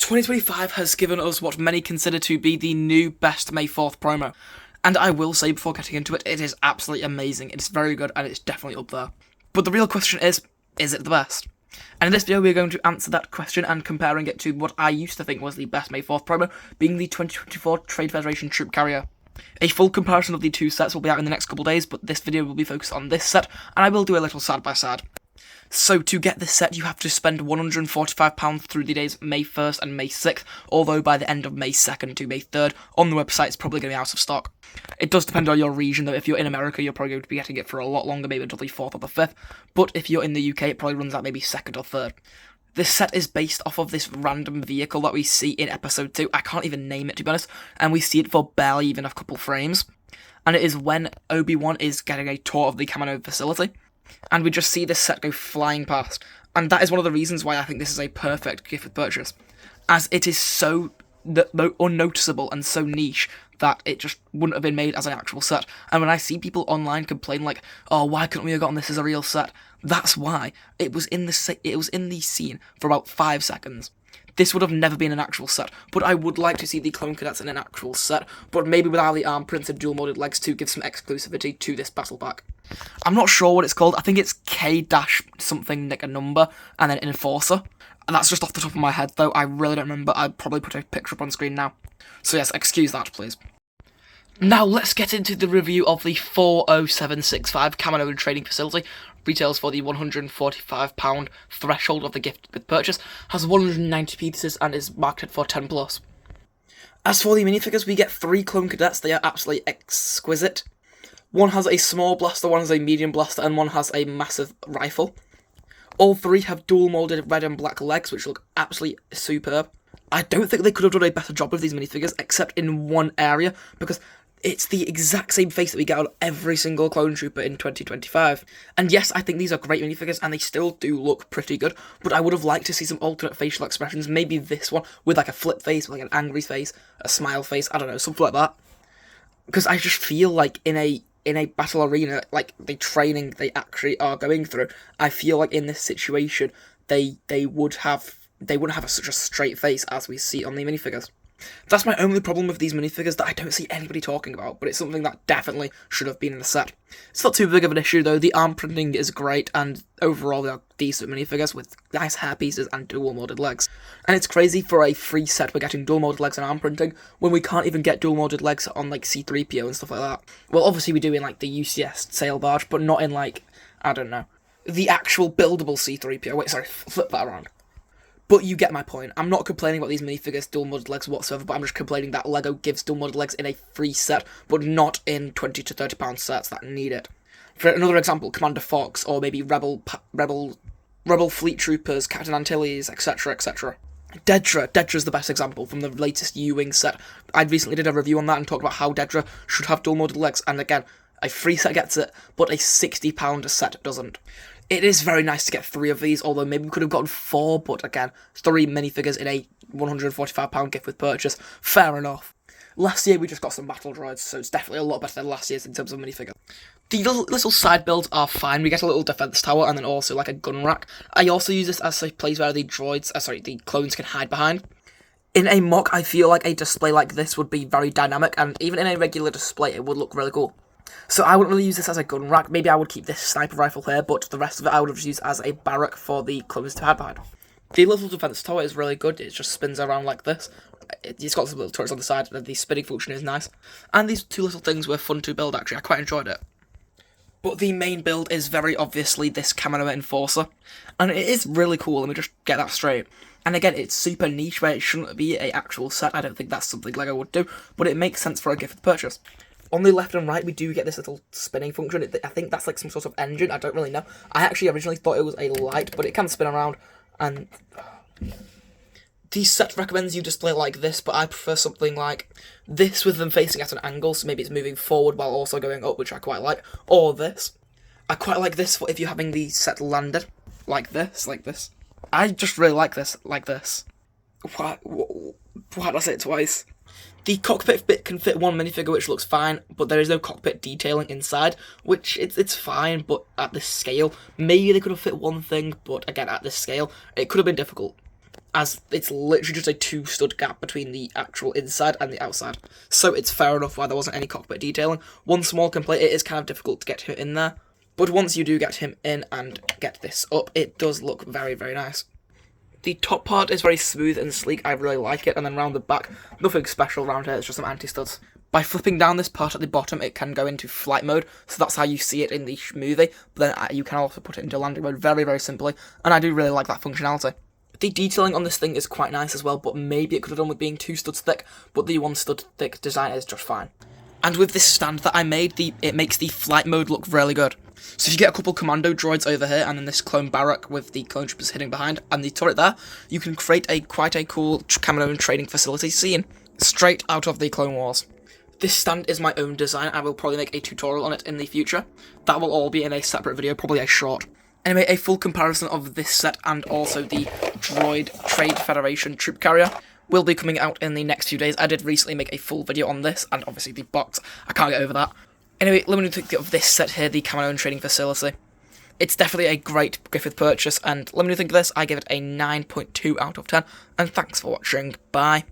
2025 has given us what many consider to be the new best May 4th promo. And I will say before getting into it, it is absolutely amazing, it's very good, and it's definitely up there. But the real question is it the best? And in this video we're going to answer that question and comparing it to what I used to think was the best May 4th promo, being the 2024 Trade Federation Troop Carrier. A full comparison of the two sets will be out in the next couple of days, but this video will be focused on this set, and I will do a little side by side. So to get this set you have to spend £145 through the days May 1st and May 6th, although by the end of May 2nd to May 3rd, on the website it's probably going to be out of stock. It does depend on your region though. If you're in America you're probably going to be getting it for a lot longer, maybe until the 4th or the 5th, but if you're in the UK it probably runs out maybe 2nd or 3rd. This set is based off of this random vehicle that we see in episode 2, I can't even name it to be honest, and we see it for barely even a couple frames, and it is when Obi-Wan is getting a tour of the Kamino facility. And we just see this set go flying past. And that is one of the reasons why I think this is a perfect gift with purchase. As it is so unnoticeable and so niche that it just wouldn't have been made as an actual set. And when I see people online complain like, oh, why couldn't we have gotten this as a real set? That's why. It was in the scene for about 5 seconds. This would have never been an actual set, but I would like to see the Clone Cadets in an actual set, but maybe without the arm prints and dual molded legs to give some exclusivity to this battle pack. I'm not sure what it's called. I think it's K-something like a number and then Enforcer. And that's just off the top of my head though. I really don't remember. I'd probably put a picture up on screen now. So yes, excuse that please. Now let's get into the review of the 40765 Kamino Trading Facility. Retails for the £145 threshold of the gift with purchase, has 190 pieces and is marketed for 10 plus. As for the minifigures, we get 3 Clone Cadets. They are absolutely exquisite. One has a small blaster, one has a medium blaster, and one has a massive rifle. All 3 have dual molded red and black legs, which look absolutely superb. I don't think they could have done a better job with these minifigures, except in one area, because it's the exact same face that we get on every single Clone Trooper in 2025. And yes, I think these are great minifigures, and they still do look pretty good, but I would have liked to see some alternate facial expressions, maybe this one, with like a flip face, like an angry face, a smile face, I don't know, something like that. Because I just feel like in a battle arena, like the training they actually are going through, I feel like in this situation, they wouldn't have such a straight face as we see on the minifigures. That's my only problem with these minifigures that I don't see anybody talking about, but it's something that definitely should have been in the set. It's not too big of an issue though, the arm printing is great, and overall they are decent minifigures with nice hair pieces and dual molded legs. And it's crazy for a free set we're getting dual molded legs and arm printing, when we can't even get dual molded legs on like C-3PO and stuff like that. Well, obviously we do in like the UCS sail barge, but not in like, I don't know, the actual buildable C-3PO. Wait, sorry, flip that around. But you get my point. I'm not complaining about these minifigures dual molded legs whatsoever, but I'm just complaining that LEGO gives dual molded legs in a free set, but not in £20 to £30 sets that need it. For another example, Commander Fox, or maybe Rebel Fleet Troopers, Captain Antilles, etc, etc. Dedra's the best example from the latest U-Wing set. I recently did a review on that and talked about how Dedra should have dual molded legs, and again, a free set gets it, but a £60 set doesn't. It is very nice to get 3 of these, although maybe we could have gotten 4, but again, 3 minifigures in a £145 gift with purchase, fair enough. Last year we just got some battle droids, so it's definitely a lot better than last year's in terms of minifigure. The little side builds are fine. We get a little defense tower and then also like a gun rack. I also use this as a place where the the clones can hide behind. In a mock, I feel like a display like this would be very dynamic, and even in a regular display it would look really cool. So I wouldn't really use this as a gun rack. Maybe I would keep this sniper rifle here, but the rest of it I would have used as a barrack for the clones to hide behind. The little defense tower is really good. It just spins around like this. It's got some little turrets on the side, and the spinning function is nice. And these 2 little things were fun to build actually. I quite enjoyed it. But the main build is very obviously this Kamino Enforcer, and it is really cool. Let me just get that straight. And again, it's super niche where it shouldn't be an actual set. I don't think that's something LEGO would do, but it makes sense for a gift with purchase. On the left and right, we do get this little spinning function. I think that's like some sort of engine. I don't really know. I actually originally thought it was a light, but it can spin around. And the set recommends you display it like this, but I prefer something like this with them facing at an angle, so maybe it's moving forward while also going up, which I quite like. Or this. I quite like this for if you're having the set landed. Like this, like this. I just really like this, like this. Why did I say it twice? The cockpit bit can fit 1 minifigure, which looks fine, but there is no cockpit detailing inside, which it's fine, but at this scale, maybe they could have fit 1 thing, but again, at this scale, it could have been difficult. as it's literally just a 2 stud gap between the actual inside and the outside. So it's fair enough why there wasn't any cockpit detailing. One small complaint, it is kind of difficult to get him in there, but once you do get him in and get this up, it does look very, very nice. The top part is very smooth and sleek, I really like it, and then round the back, nothing special around here, it's just some anti-studs. By flipping down this part at the bottom, it can go into flight mode, so that's how you see it in the movie, but then you can also put it into landing mode very, very simply, and I do really like that functionality. The detailing on this thing is quite nice as well, but maybe it could have done with being 2 studs thick, but the 1 stud thick design is just fine. And with this stand that I made, it makes the flight mode look really good. So if you get a couple commando droids over here, and then this clone barrack with the clone troopers hidden behind, and the turret there, you can create quite a cool Kaminoan training facility scene, straight out of the Clone Wars. This stand is my own design, I will probably make a tutorial on it in the future. That will all be in a separate video, probably a short. Anyway, a full comparison of this set and also the Droid Trade Federation troop carrier will be coming out in the next few days. I did recently make a full video on this, and obviously the box, I can't get over that. Anyway, let me know what you think of this set here, the Kaminoan Training Facility. It's definitely a great Griffith purchase, and let me know what you think of this. I give it a 9.2 out of 10, and thanks for watching. Bye.